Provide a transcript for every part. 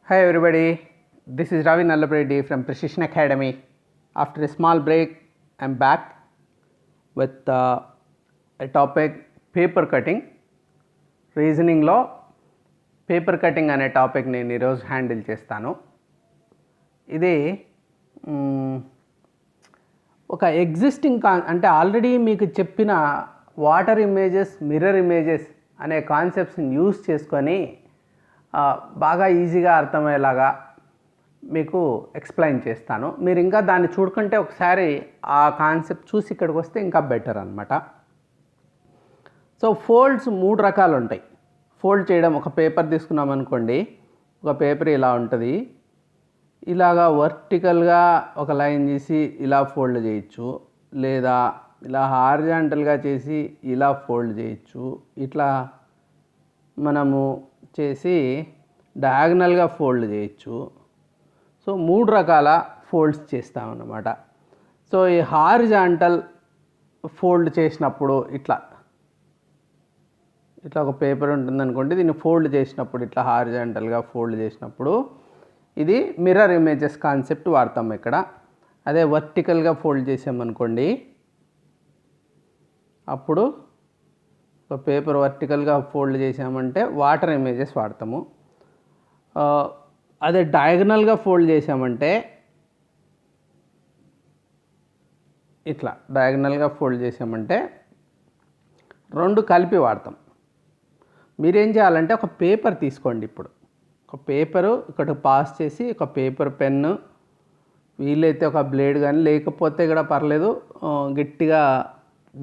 Hi everybody, this is Ravi Nallapreddy from Precision Academy. After a small break, I am back with a topic paper cutting. Reasoning లో paper cutting అనే topic నేను ఈరోజు handle చేస్తాను. ఇది ఒక existing అంటే already మీకు చెప్పిన వాటర్ ఇమేజెస్, మిర్రర్ ఇమేజెస్ అనే కాన్సెప్ట్స్ని యూజ్ చేసుకొని బాగా ఈజీగా అర్థమయ్యేలాగా మీకు ఎక్స్ప్లెయిన్ చేస్తాను. మీరు ఇంకా దాన్ని చూడకుంటే ఒకసారి ఆ కాన్సెప్ట్ చూసి ఇక్కడికి వస్తే ఇంకా బెటర్ అనమాట. సో ఫోల్డ్స్ 3 రకాలు ఉంటాయి. ఫోల్డ్ చేయడం, ఒక పేపర్ తీసుకున్నాం అనుకోండి, ఒక పేపర్ ఇలా ఉంటుంది, ఇలాగా వర్టికల్గా ఒక లైన్ చేసి ఇలా ఫోల్డ్ చేయొచ్చు, లేదా ఇలా హారిజాంటల్గా చేసి ఇలా ఫోల్డ్ చేయొచ్చు, ఇట్లా మనము చేసి డయాగనల్గా ఫోల్డ్ చేయొచ్చు. సో 3 రకాల ఫోల్డ్స్ చేస్తామన్నమాట. సో ఈ హారిజాంటల్ ఫోల్డ్ చేసినప్పుడు ఇట్లా ఒక పేపర్ ఉంటుందనుకోండి, దీన్ని ఫోల్డ్ చేసినప్పుడు ఇట్లా హారిజాంటల్గా ఫోల్డ్ చేసినప్పుడు ఇది మిర్రర్ ఇమేజెస్ కాన్సెప్ట్ వాడతాం ఇక్కడ. అదే వర్టికల్గా ఫోల్డ్ చేసామనుకోండి, అప్పుడు ఒక పేపర్ వర్టికల్గా ఫోల్డ్ చేసామంటే వాటర్ ఇమేజెస్ వాడతాము. అదే డయాగనల్గా ఫోల్డ్ చేసామంటే ఇట్లా డయాగనల్గా ఫోల్డ్ చేసామంటే 2 కలిపి వాడతాం. మీరేం చేయాలంటే ఒక పేపర్ తీసుకోండి. ఇప్పుడు ఒక పేపరు ఇక్కడ పాస్ చేసి ఒక పేపర్ పెన్ను, వీలైతే ఒక బ్లేడ్ కానీ, లేకపోతే కూడా పర్లేదు, గట్టిగా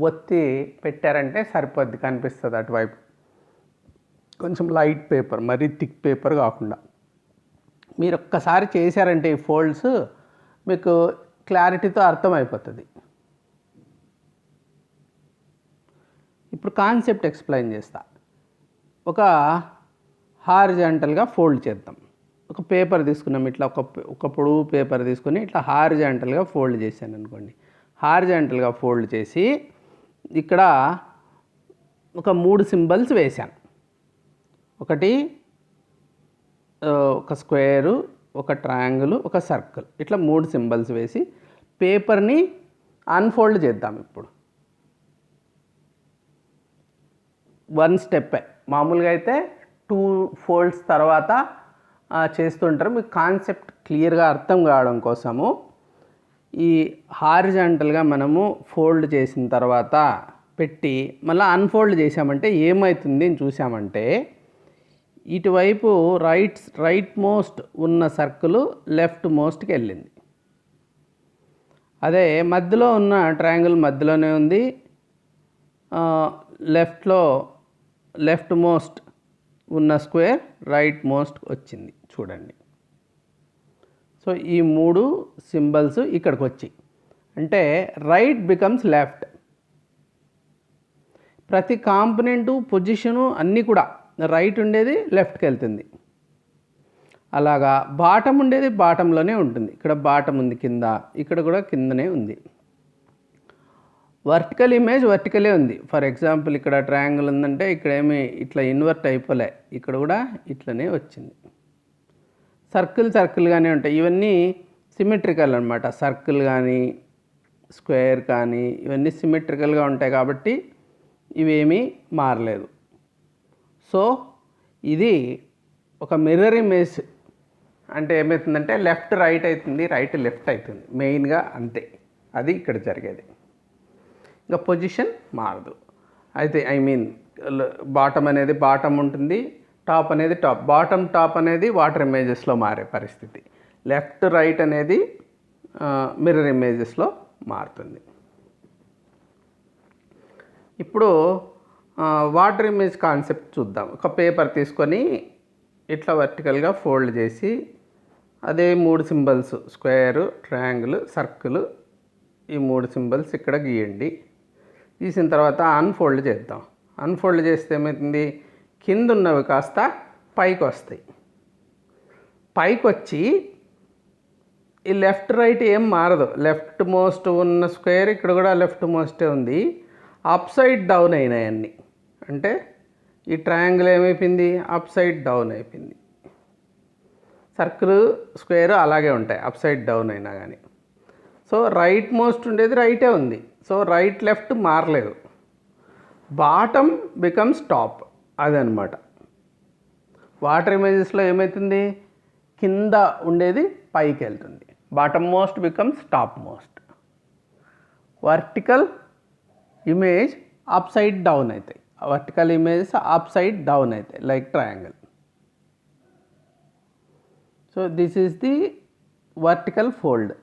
ఒత్తి పెట్టారంటే సరిపోద్ది, కనిపిస్తుంది అటువైపు. కొంచెం లైట్ పేపర్, మరీ థిక్ పేపర్ కాకుండా. మీరు ఒక్కసారి చేశారంటే ఈ ఫోల్డ్స్ మీకు క్లారిటీతో అర్థమైపోతుంది. ఇప్పుడు కాన్సెప్ట్ ఎక్స్ప్లెయిన్ చేస్తా. ఒక హారిజాంటల్గా ఫోల్డ్ చేద్దాం. ఒక పేపర్ తీసుకున్నాం, ఇట్లా ఒక పొడవు పేపర్ తీసుకొని ఇట్లా హారిజాంటల్గా ఫోల్డ్ చేశాను అనుకోండి. హారిజాంటల్గా ఫోల్డ్ చేసి ఇక్కడ ఒక 3 సింబల్స్ వేశాను. ఒకటి ఒక స్క్వేరు, ఒక ట్రయాంగిల్, ఒక సర్కిల్, ఇట్లా 3 సింబల్స్ వేసి పేపర్ని అన్ఫోల్డ్ చేద్దాం. ఇప్పుడు 1 స్టెప్. మామూలుగా అయితే 2 ఫోల్డ్స్ తర్వాత చేస్తుంటారు. మీకు కాన్సెప్ట్ క్లియర్గా అర్థం కావడం కోసము ఈ హారిజాంటల్గా మనము ఫోల్డ్ చేసిన తర్వాత పెట్టి మళ్ళీ అన్ఫోల్డ్ చేసామంటే ఏమవుతుంది అని చూసామంటే, ఇటువైపు రైట్ మోస్ట్ ఉన్న సర్కిల్ లెఫ్ట్ మోస్ట్కి వెళ్ళింది. అదే మధ్యలో ఉన్న ట్రయాంగిల్ మధ్యలోనే ఉంది, లెఫ్ట్ మోస్ట్ ఉన్న స్క్వేర్ రైట్ మోస్ట్ వచ్చింది. చూడండి. సో ఈ 3 సింబల్స్ ఇక్కడికి వచ్చి అంటే రైట్ బికమ్స్ లెఫ్ట్. ప్రతి కాంపనెంటు, పొజిషను అన్నీ కూడా రైట్ ఉండేది లెఫ్ట్కి వెళ్తుంది. అలాగా బాటమ్ ఉండేది బాటంలోనే ఉంటుంది. ఇక్కడ బాటమ్ ఉంది కింద, ఇక్కడ కూడా కిందనే ఉంది. వర్టికల్ ఇమేజ్ వర్టికలే ఉంది. ఫర్ ఎగ్జాంపుల్ ఇక్కడ ట్రయాంగిల్ ఉందంటే ఇక్కడ ఏమి ఇట్లా ఇన్వర్ట్ అయిపోలే, ఇక్కడ కూడా ఇట్లనే వచ్చింది. సర్కిల్గానే ఉంటాయి. ఇవన్నీ సిమెట్రికల్ అనమాట. సర్కిల్ కానీ స్క్వేర్ కానీ ఇవన్నీ సిమెట్రికల్గా ఉంటాయి కాబట్టి ఇవేమీ మారలేదు. సో ఇది ఒక మిర్రర్ ఇమేజ్ అంటే ఏమవుతుందంటే లెఫ్ట్ రైట్ అవుతుంది, రైట్ లెఫ్ట్ అవుతుంది, మెయిన్గా అంతే. అది ఇక్కడ జరిగేది. ఇంకా పొజిషన్ మారదు. అయితే బాటమ్ అనేది బాటమ్ ఉంటుంది, టాప్ అనేది టాప్. టాప్ అనేది వాటర్ ఇమేజెస్లో మారే పరిస్థితి. లెఫ్ట్ రైట్ అనేది మిర్రర్ ఇమేజెస్లో మారుతుంది. ఇప్పుడు వాటర్ ఇమేజ్ కాన్సెప్ట్ చూద్దాం. ఒక పేపర్ తీసుకొని ఇట్లా వర్టికల్గా ఫోల్డ్ చేసి అదే 3 సింబల్స్ స్క్వేరు, ట్రయాంగిల్, సర్కిల్, ఈ 3 సింబల్స్ ఇక్కడ గీయండి. గీసిన తర్వాత అన్ఫోల్డ్ చేద్దాం. అన్ఫోల్డ్ చేస్తే ఏమవుతుంది, కింద ఉన్నవి కాస్త పైకి వస్తాయి. పైకి వచ్చి ఈ లెఫ్ట్ రైట్ ఏం మారదు. లెఫ్ట్ మోస్ట్ ఉన్న స్క్వేర్ ఇక్కడ కూడా లెఫ్ట్ మోస్టే ఉంది. అప్ సైడ్ డౌన్ అయినాయి అన్నీ. అంటే ఈ ట్రయాంగిల్ ఏమైపోయింది, అప్ సైడ్ డౌన్ అయిపోయింది. సర్కిల్ స్క్వేర్ అలాగే ఉంటాయి అప్ సైడ్ డౌన్ అయినా కానీ. సో రైట్ మోస్ట్ ఉండేది రైటే ఉంది, సో రైట్ లెఫ్ట్ మారలేదు. బాటమ్ బికమ్స్ టాప్, అదనమాట. వాటర్ ఇమేజెస్లో ఏమవుతుంది, కింద ఉండేది పైకి వెళ్తుంది. Bottom most becomes top most. Vertical image upside down అవుతాయి, vertical images upside down అవుతాయి like triangle. So this is the vertical fold.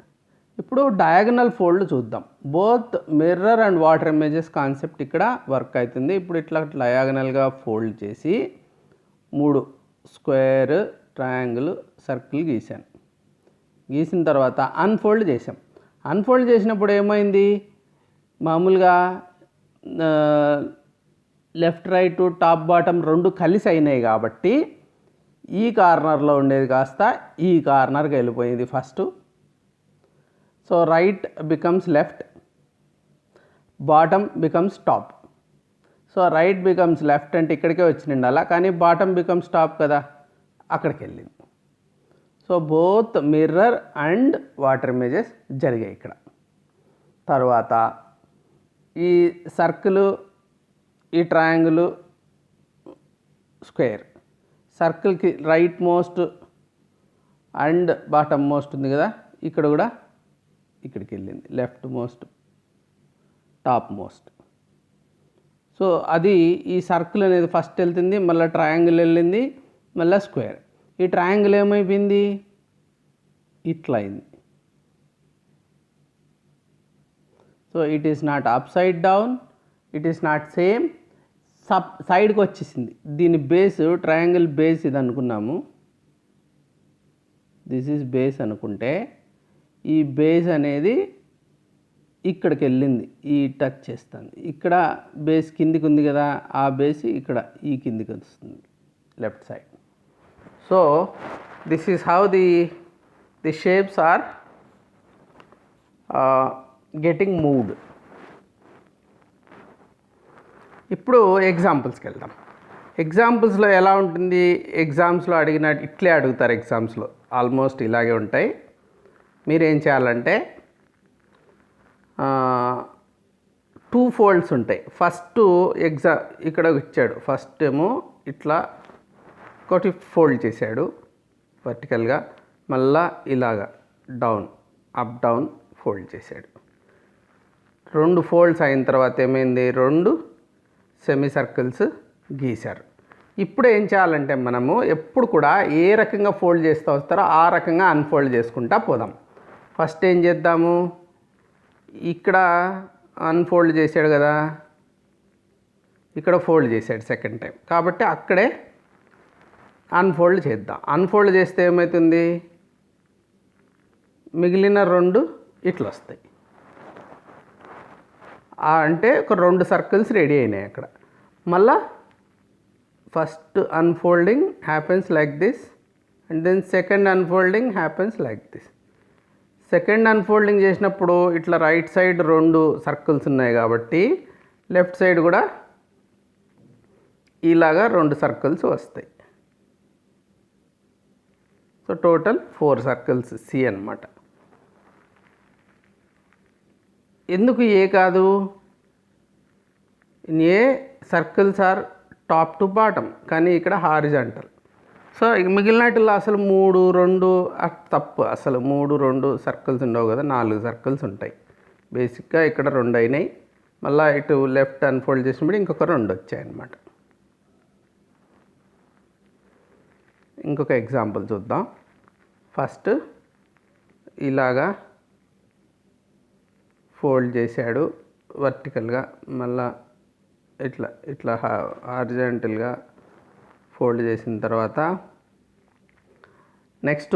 ఇప్పుడు డయాగనల్ ఫోల్డ్ చూద్దాం. Both mirror and water images concept ఇక్కడ work అవుతుంది. ఇప్పుడు ఇట్లా డయాగనల్గా fold చేసి 3 square, triangle, circle గీసాను. గీసిన తర్వాత అన్ఫోల్డ్ చేసాం. అన్ఫోల్డ్ చేసినప్పుడు ఏమైంది, మామూలుగా లెఫ్ట్ రైట్ టాప్ బాటమ్ 2 కలిసి అయినాయి కాబట్టి ఈ కార్నర్లో ఉండేది కాస్త ఈ కార్నర్కి వెళ్ళిపోయింది first. So right becomes left, bottom becomes top. So right becomes left అంటే ఇక్కడికే వచ్చింది అలా, కానీ బాటమ్ బికమ్స్ టాప్ కదా, అక్కడికి వెళ్ళింది. So both mirror and water images జరిగాయి ఇక్కడ. తర్వాత ఈ సర్కిల్, ఈ ట్రయాంగిల్, స్క్వేర్, సర్కిల్కి right most and bottom most ఉంది కదా, ఇక్కడ కూడా ఇక్కడికి వెళ్ళింది, left most, top most. So అది ఈ సర్కిల్ అనేది ఫస్ట్ వెళ్తుంది, మళ్ళీ ట్రయాంగిల్ వెళ్ళింది, మళ్ళీ స్క్వేర్. ఈ ట్రయాంగిల్ ఏమైపోయింది, ఇట్లా అయింది. So it is not up side down, it is not same, సైడ్కి వచ్చేసింది. దీని బేస్, ట్రయాంగిల్ బేస్ ఇది అనుకున్నాము, దిస్ ఈజ్ బేస్ అనుకుంటే ఈ బేస్ అనేది ఇక్కడికి వెళ్ళింది, ఈ టచ్ చేస్తుంది. ఇక్కడ బేస్ కిందికి ఉంది కదా, ఆ బేస్ ఇక్కడ ఈ కిందికి వస్తుంది left side. So this is how the shapes are getting moved. ఇప్పుడు ఎగ్జాంపుల్స్కి వెళ్దాం. ఎగ్జాంపుల్స్లో ఎలా ఉంటుంది, ఎగ్జామ్స్లో అడిగినట్టు ఇట్లే అడుగుతారు. ఎగ్జామ్స్లో ఆల్మోస్ట్ ఇలాగే ఉంటాయి. మీరేం చేయాలంటే 2 ఫోల్డ్స్ ఉంటాయి. ఫస్ట్ ఇక్కడ ఇచ్చాడు, ఫస్ట్ ఏమో ఇట్లా ఒకటి ఫోల్డ్ చేశాడు వర్టికల్గా, మళ్ళా ఇలాగా డౌన్, అప్ డౌన్ ఫోల్డ్ చేశాడు. 2 ఫోల్డ్స్ అయిన తర్వాత ఏమైంది, 2 సెమీ సర్కిల్స్ గీశారు. ఇప్పుడు ఏం చేయాలంటే మనము ఎప్పుడు కూడా ఏ రకంగా ఫోల్డ్ చేస్తూ వస్తారో ఆ రకంగా అన్ఫోల్డ్ చేసుకుంటా పోదాం. ఫస్ట్ ఏం చేద్దాము, ఇక్కడ అన్ఫోల్డ్ చేశాడు కదా, ఇక్కడ ఫోల్డ్ చేశాడు సెకండ్ టైం, కాబట్టి అక్కడే అన్ఫోల్డ్ చేద్దాం. అన్ఫోల్డ్ చేస్తే ఏమవుతుంది, మిగిలిన 2 ఇట్లా వస్తాయి. అంటే ఒక 2 సర్కిల్స్ రెడీ అయినాయి అక్కడ. మళ్ళా first unfolding happens like this and then second unfolding happens like this. Second unfolding చేసినప్పుడు ఇట్లా రైట్ సైడ్ 2 సర్కిల్స్ ఉన్నాయి కాబట్టి లెఫ్ట్ సైడ్ కూడా ఇలాగా 2 సర్కిల్స్ వస్తాయి. సో టోటల్ 4 సర్కిల్స్ సి అన్నమాట. ఎందుకు ఏ కాదు, A circles are top to bottom, కానీ ఇక్కడ హారిజాంటల్. సో మిగిలినట్లో అసలు 3, 2 తప్పు. అసలు 3, 2 సర్కిల్స్ ఉండవు కదా, 4 సర్కిల్స్ ఉంటాయి. బేసిక్గా ఇక్కడ 2 అయినాయి, మళ్ళీ ఇటు లెఫ్ట్ అన్ఫోల్డ్ చేసినప్పుడు ఇంకొక 2 వచ్చాయి అన్నమాట. ఇంకొక ఎగ్జాంపుల్ చూద్దాం. ఫస్ట్ ఇలాగా ఫోల్డ్ చేశాడు వర్టికల్గా, మళ్ళా ఇట్లా ఇట్లా హారిజాంటల్గా ఫోల్డ్ చేసిన తర్వాత నెక్స్ట్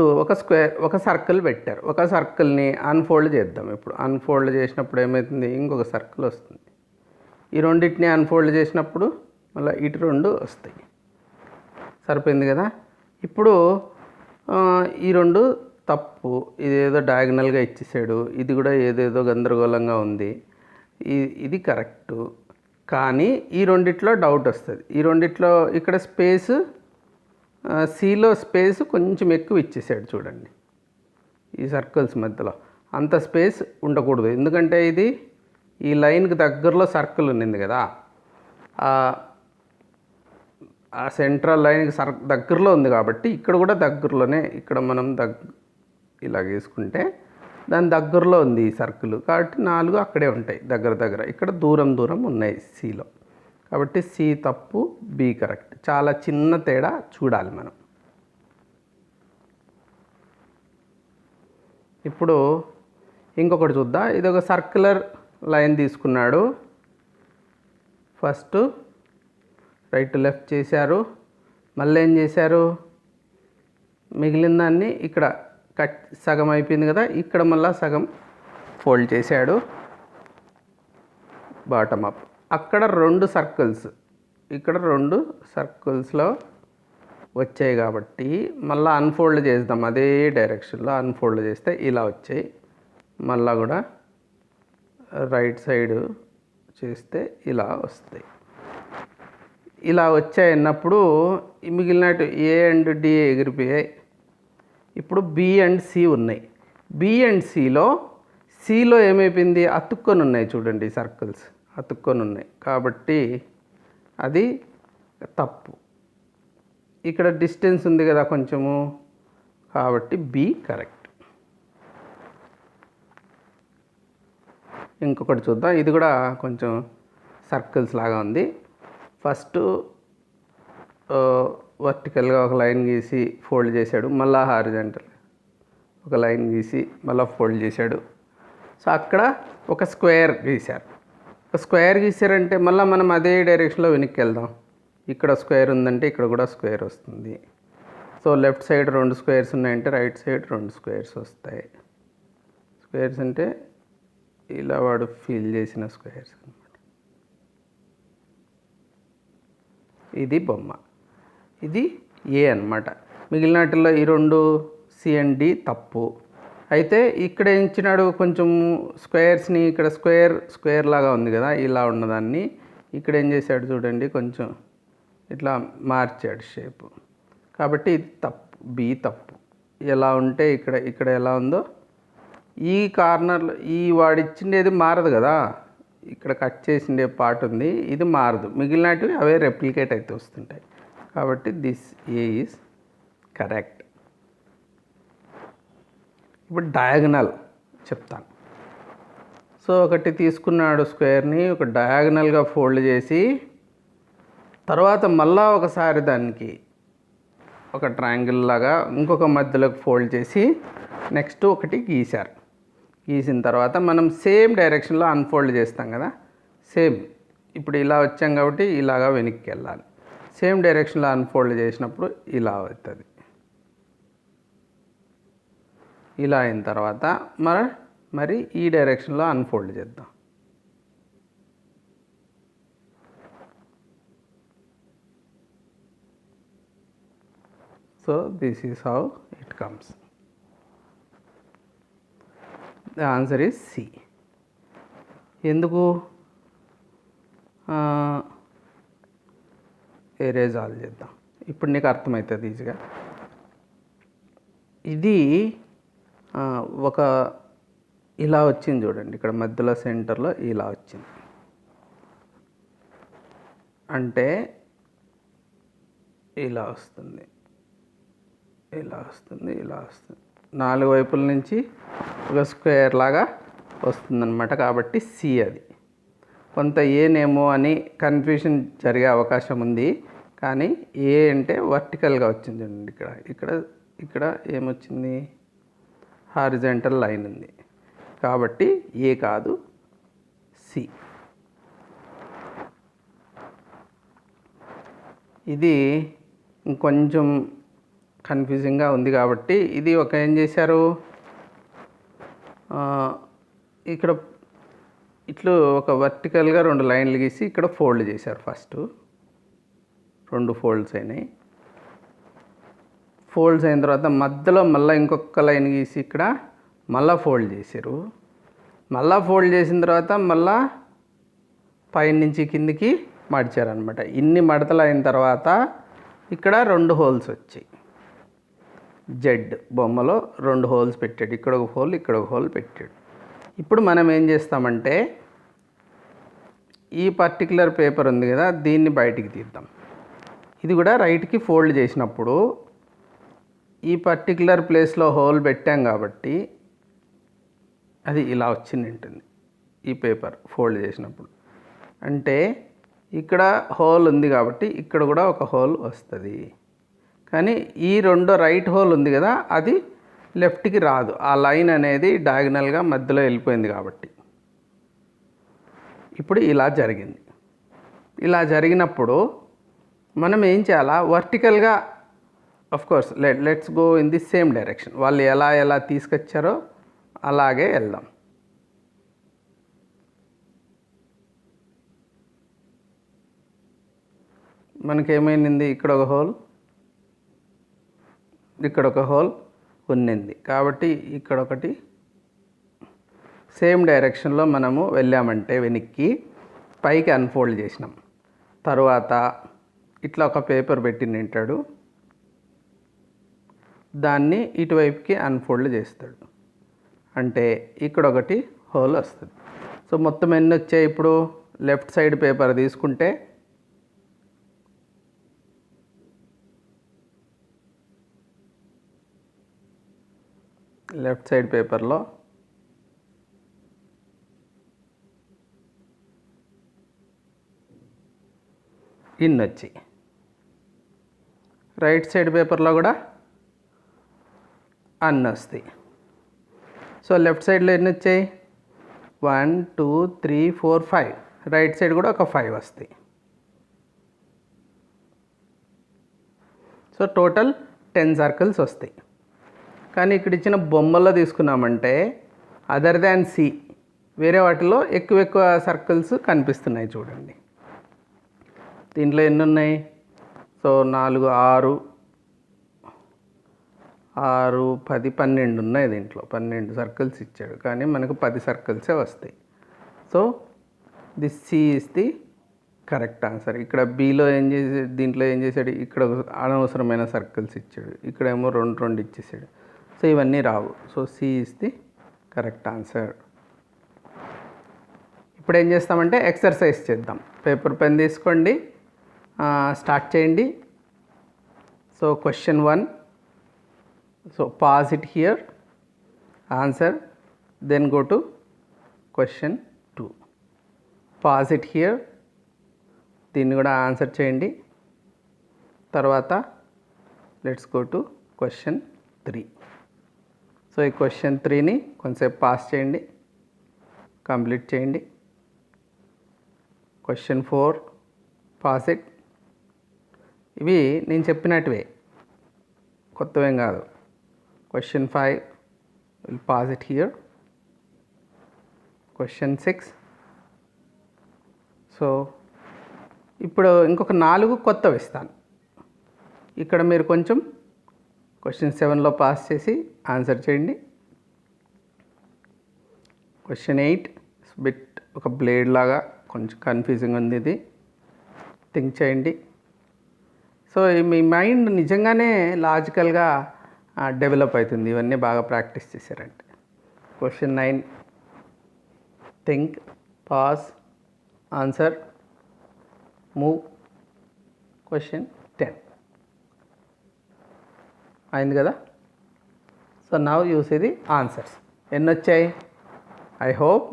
ఒక సర్కిల్ పెట్టారు. ఒక సర్కిల్ని అన్ఫోల్డ్ చేద్దాం. ఇప్పుడు అన్ఫోల్డ్ చేసినప్పుడు ఏమవుతుంది, ఇంకొక సర్కిల్ వస్తుంది. ఈ రెండింటిని అన్ఫోల్డ్ చేసినప్పుడు మళ్ళీ ఇటు 2 వస్తాయి. సరిపోయింది కదా. ఇప్పుడు ఈ 2 తప్పు, ఇదేదో డయాగనల్గా ఇచ్చేసాడు, ఇది కూడా ఏదేదో గందరగోళంగా ఉంది, ఇది కరెక్టు. కానీ ఈ రెండిట్లో డౌట్ వస్తుంది. ఈ రెండిట్లో ఇక్కడ స్పేస్ సిలో స్పేస్ కొంచెం ఎక్కువ ఇచ్చేసాడు చూడండి. ఈ సర్కిల్స్ మధ్యలో అంత స్పేస్ ఉండకూడదు, ఎందుకంటే ఇది ఈ లైన్కి దగ్గరలో సర్కిల్ ఉన్నింది కదా, ఆ సెంట్రల్ లైన్కి దగ్గరలో ఉంది కాబట్టి ఇక్కడ కూడా దగ్గరలోనే, ఇక్కడ మనం ఇలా గీసుకుంటే దాని దగ్గరలో ఉంది ఈ సర్కిల్ కాబట్టి 4 అక్కడే ఉంటాయి దగ్గర దగ్గర. ఇక్కడ దూరం దూరం ఉన్నాయి సిలో, కాబట్టి సి తప్పు, బి కరెక్ట్. చాలా చిన్న తేడా చూడాలి మనం. ఇప్పుడు ఇంకొకటి చూద్దాం. ఇది ఒక సర్క్యులర్ లైన్ తీసుకున్నాడు. ఫస్ట్ రైట్ టు లెఫ్ట్ చేశారు, మళ్ళీ ఏం చేశారు, మిగిలిన దాన్ని ఇక్కడ కట్ సగం అయిపోయింది కదా, ఇక్కడ మళ్ళీ సగం ఫోల్డ్ చేశాడు బాటమ్ అప్. అక్కడ 2 సర్కిల్స్, ఇక్కడ 2 సర్కిల్స్లో వచ్చాయి కాబట్టి మళ్ళీ అన్ఫోల్డ్ చేద్దాం. అదే డైరెక్షన్లో అన్ఫోల్డ్ చేస్తే ఇలా వచ్చాయి. మళ్ళీ కూడా రైట్ సైడ్ చేస్తే ఇలా వస్తాయి. ఇలా వచ్చాయన్నప్పుడు మిగిలినట్టు ఏ అండ్ డి ఎగిరిపోయాయి. ఇప్పుడు బి అండ్ సి ఉన్నాయి. బి అండ్ సిలో ఏమైపోయింది, అతుక్కొని ఉన్నాయి చూడండి, సర్కిల్స్ అతుక్కొని ఉన్నాయి కాబట్టి అది తప్పు. ఇక్కడ డిస్టెన్స్ ఉంది కదా కొంచెము, కాబట్టి బి కరెక్ట్. ఇంకొకటి చూద్దాం. ఇది కూడా కొంచెం సర్కిల్స్ లాగా ఉంది. ఫస్ట్ వర్టికల్గా ఒక లైన్ గీసి ఫోల్డ్ చేశాడు, మళ్ళీ హారిజాంటల్ ఒక లైన్ గీసి మళ్ళీ ఫోల్డ్ చేశాడు. సో అక్కడ ఒక స్క్వేర్ గీశారు. ఒక స్క్వేర్ గీసారంటే మళ్ళీ మనం అదే డైరెక్షన్లో వెనక్కి వెళ్దాం. ఇక్కడ స్క్వేర్ ఉందంటే ఇక్కడ కూడా స్క్వేర్ వస్తుంది. సో లెఫ్ట్ సైడ్ 2 స్క్వేర్స్ ఉన్నాయంటే రైట్ సైడ్ 2 స్క్వేర్స్ వస్తాయి. స్క్వేర్స్ అంటే ఇలా వాడు ఫిల్ చేసిన స్క్వేర్స్ అనమాట. ఇది బొమ్మ, ఇది ఏ అన్నమాట. మిగిలినట్లో ఈ 2 సి అండ్ డి తప్పు. అయితే ఇక్కడ ఇచ్చినాడు కొంచెం స్క్వేర్స్ని, ఇక్కడ స్క్వేర్ లాగా ఉంది కదా, ఇలా ఉన్నదాన్ని ఇక్కడ ఏం చేశాడు చూడండి, కొంచెం ఇట్లా మార్చాడు షేపు. కాబట్టి ఇది తప్పు, బి తప్పు. ఎలా ఉంటే ఇక్కడ ఎలా ఉందో ఈ కార్నర్లో ఈ వాడిచ్చిండేది మారదు కదా, ఇక్కడ కట్ చేసిండే పార్ట్ ఉంది, ఇది మారదు. మిగిలినవి అవే రెప్లికేట్ అయితే వస్తుంటాయి. కాబట్టి దిస్ ఏ ఈజ్ కరెక్ట్. ఇప్పుడు డయాగనల్ చెప్తాను. సో ఒకటి తీసుకున్నాడు స్క్వేర్ని, ఒక డయాగనల్గా ఫోల్డ్ చేసి తర్వాత మళ్ళా ఒకసారి దానికి ఒక ట్రయాంగిల్ లాగా ఇంకొక మధ్యలోకి ఫోల్డ్ చేసి నెక్స్ట్ ఒకటి గీశారు. గీసిన తర్వాత మనం సేమ్ డైరెక్షన్లో అన్ఫోల్డ్ చేస్తాం కదా, సేమ్ ఇప్పుడు ఇలా వచ్చాం కాబట్టి ఇలాగా వెనక్కి వెళ్ళాలి. సేమ్ డైరెక్షన్లో అన్ఫోల్డ్ చేసినప్పుడు ఇలా అవుతుంది. ఇలా అయిన తర్వాత మరి ఈ డైరెక్షన్లో అన్ఫోల్డ్ చేద్దాం. So this is how it comes. The answer is C. ఎందుకు ఎరేజ్ ఆల్ చేద్దాం. ఇప్పుడు నీకు అర్థమవుతుంది ఈజీగా. ఇది ఒక ఇలా వచ్చింది చూడండి, ఇక్కడ మధ్యలో సెంటర్లో ఇలా వచ్చింది. అంటే ఇలా వస్తుంది, ఇలా వస్తుంది, ఇలా వస్తుంది. 4 వైపుల నుంచి ఒక స్క్వేర్ లాగా వస్తుందన్నమాట. కాబట్టి సి. అది కొంత ఏనేమో అని కన్ఫ్యూషన్ జరిగే అవకాశం ఉంది, కానీ ఏ అంటే వర్టికల్గా వచ్చింది చూడండి. ఇక్కడ ఏమొచ్చింది, హారిజాంటల్ లైన్ ఉంది కాబట్టి ఏ కాదు, సి. ఇది ఇంకొంచెం కన్ఫ్యూజింగ్గా ఉంది కాబట్టి ఇది ఒక ఏం చేశారు, ఇక్కడ ఇట్లా ఒక వర్టికల్గా 2 లైన్లు గీసి ఇక్కడ ఫోల్డ్ చేశారు. ఫస్ట్ 2 ఫోల్డ్స్ అయినాయి. ఫోల్డ్స్ అయిన తర్వాత మధ్యలో మళ్ళీ ఇంకొక లైన్ గీసి ఇక్కడ మళ్ళీ ఫోల్డ్ చేశారు. మళ్ళీ ఫోల్డ్ చేసిన తర్వాత మళ్ళీ పైన నుంచి కిందికి మడిచారనమాట. ఇన్ని మడతలు అయిన తర్వాత ఇక్కడ 2 హోల్స్ వచ్చాయి. జెడ్ బొమ్మలో 2 హోల్స్ పెట్టాడు. ఇక్కడ ఒక హోల్, ఇక్కడ ఒక హోల్ పెట్టాడు. ఇప్పుడు మనం ఏం చేస్తామంటే ఈ పర్టికులర్ పేపర్ ఉంది కదా, దీన్ని బయటికి తీద్దాం. ఇది కూడా రైట్కి ఫోల్డ్ చేసినప్పుడు ఈ పర్టికులర్ ప్లేస్లో హోల్ పెట్టాం కాబట్టి అది ఇలా వచ్చింది ఉంటుంది. ఈ పేపర్ ఫోల్డ్ చేసినప్పుడు అంటే ఇక్కడ హోల్ ఉంది కాబట్టి ఇక్కడ కూడా ఒక హోల్ వస్తుంది. కానీ ఈ రెండో రైట్ హోల్ ఉంది కదా, అది లెఫ్ట్కి రాదు. ఆ లైన్ అనేది డయాగనల్గా మధ్యలో వెళ్ళిపోయింది కాబట్టి ఇప్పుడు ఇలా జరిగింది. ఇలా జరిగినప్పుడు మనం ఏం చేయాలా, వర్టికల్గా course let's go in the same direction. వాళ్ళు ఎలా తీసుకొచ్చారో అలాగే వెళ్దాం. మనకేమైంది, ఇక్కడ ఒక హోల్, ఇక్కడ ఒక హోల్ ఉన్నింది కాబట్టి ఇక్కడ ఒకటి సేమ్ డైరెక్షన్లో మనము వెళ్ళామంటే వెనక్కి పైకి అన్ఫోల్డ్ చేసినాం. తర్వాత ఇట్లా ఒక పేపర్ పెట్టి నింటాడు, దాన్ని ఇటువైపుకి అన్ఫోల్డ్ చేస్తాడు అంటే ఇక్కడ ఒకటి హోల్ వస్తుంది. సో మొత్తం ఎన్ని వచ్చాయి, ఇప్పుడు లెఫ్ట్ సైడ్ పేపర్ తీసుకుంటే లెఫ్ట్ సైడ్ పేపర్లో ఇన్ని వచ్చి, రైట్ సైడ్ పేపర్లో కూడా అన్ని వస్తాయి. సో లెఫ్ట్ సైడ్లో ఎన్ని వచ్చాయి, 1 2 3 4 5. రైట్ సైడ్ కూడా ఒక 5 వస్తాయి. సో టోటల్ 10 సర్కిల్స్ వస్తాయి. కానీ ఇక్కడ ఇచ్చిన బొమ్మల్లో తీసుకున్నామంటే అదర్ దాన్ సి వేరే వాటిలో ఎక్కువ సర్కిల్స్ కనిపిస్తున్నాయి. చూడండి దీంట్లో ఎన్ని ఉన్నాయి, సో 4 6 6 10 12 ఉన్నాయి. దీంట్లో 12 సర్కిల్స్ ఇచ్చాడు కానీ మనకు 10 సర్కిల్సే వస్తాయి. So this C is the correct answer. ఇక్కడ బీలో దీంట్లో ఏం చేశాడు, ఇక్కడ అనవసరమైన సర్కిల్స్ ఇచ్చాడు, ఇక్కడేమో 2 ఇచ్చేసాడు. సో ఇవన్నీ రావు. So C is the correct answer. ఇప్పుడు ఏం చేస్తామంటే ఎక్సర్సైజ్ చేద్దాం. పేపర్ పెన్ తీసుకోండి, స్టార్ట్ చేయండి. So question 1, so pause it here, answer, then go to question 2. Pause it here, దీన్ని కూడా ఆన్సర్ చేయండి. తర్వాత let's go to question 3. So ఈ క్వశ్చన్ 3ని కొంచెంసేపు పాస్ చేయండి, కంప్లీట్ చేయండి. Question 4 pause it. ఇవి నేను చెప్పినట్టువే, కొత్తవేం కాదు. Question 5 will pause it here. Question 6. So ఇప్పుడు ఇంకొక 4 కొత్తవి ఇస్తాను. ఇక్కడ మీరు కొంచెం క్వశ్చన్ 7లో పాస్ చేసి ఆన్సర్ చేయండి. క్వశ్చన్ 8 బిట్ ఒక బ్లేడ్ లాగా కొంచెం కన్ఫ్యూజింగ్ ఉంది, ఇది థింక్ చేయండి. సో మీ మైండ్ నిజంగానే లాజికల్గా డెవలప్ అవుతుంది ఇవన్నీ బాగా ప్రాక్టీస్ చేశారంటే. Question 9 think, pass, answer, move. Question 10 అయింది కదా. So now you see the answers. ఎన్ని వచ్చాయి, I hope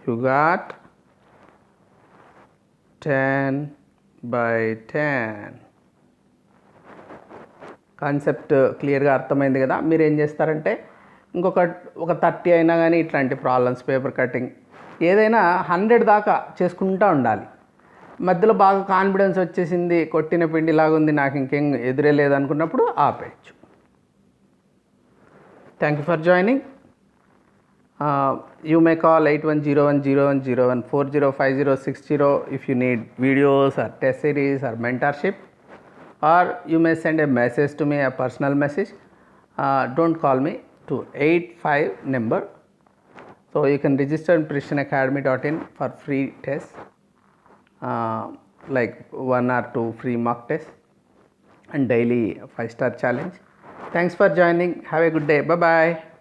you got 10/10. Concept క్లియర్గా అర్థమైంది కదా. మీరు ఏం చేస్తారంటే ఒక 30 అయినా కానీ ఇట్లాంటి ప్రాబ్లమ్స్, పేపర్ కటింగ్ ఏదైనా 100 దాకా చేసుకుంటూ ఉండాలి. మధ్యలో బాగా కాన్ఫిడెన్స్ వచ్చేసింది, కొట్టిన పిండిలాగా ఉంది, నాకు ఇంకేం ఎదురే లేదనుకున్నప్పుడు ఆపేయచ్చు. Thank you for joining. You may call 81010101 405060 if you need videos or test series or mentorship, or you may send a message to me, a personal message. Don't call me to 85 number. So you can register in precisionacademy.in for free tests, like 1 or 2 free mock tests, and daily 5-star challenge. Thanks for joining. Have a good day. Bye bye.